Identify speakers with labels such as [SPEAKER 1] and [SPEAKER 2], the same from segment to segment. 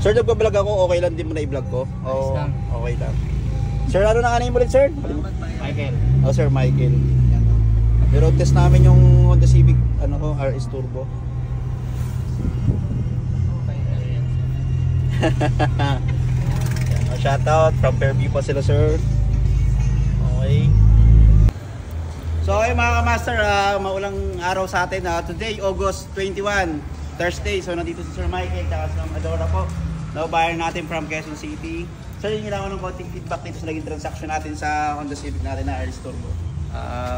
[SPEAKER 1] Sir, nagbablog ako, okay lang din mo na i-vlog ko? Oo, okay lang. Sir, ano na kanin mo ulit, sir?
[SPEAKER 2] Michael.
[SPEAKER 1] Oh, Sir Michael. Yan. Pero test namin yung Honda Civic, ano ko, RS Turbo. Yan, shoutout from Fairview pa sila, sir. Okay. So okay mga ka-master, maulang araw sa atin. Today, August 21, Thursday. So nandito si Sir Michael, tsaka si Ma'am Adora po. Buyer natin from Quezon City. Sir, yung kailangan ng konting feedback dito sa naging transaction natin sa Honda Civic natin na RS Turbo.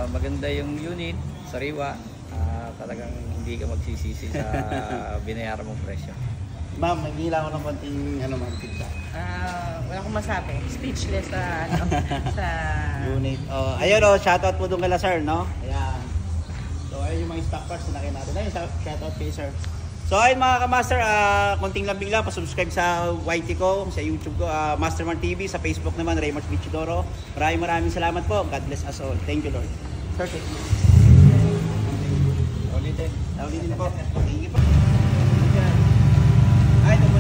[SPEAKER 2] Maganda yung unit, sariwa. Talagang hindi ka magsisisi sa binayaran mong presyo.
[SPEAKER 1] Ma'am, naghihilang ko ng konting feedback.
[SPEAKER 3] Wala akong masabi. Speechless sa sa
[SPEAKER 1] Unit. Ayun shoutout po doon kay sir, no? Ayan. So ayun yung mga stock parts na nakita natin. Ayun, shoutout kay sir. So ayun mga ka-master, konting lambing lang, pa-subscribe sa YT ko, sa YouTube ko, Masterman TV, sa Facebook naman, Raymond Bichidoro. Maraming salamat po. God bless us all. Thank you, Lord. Sir, thank you. Ulitin po. Thank you po. Ay, ito po.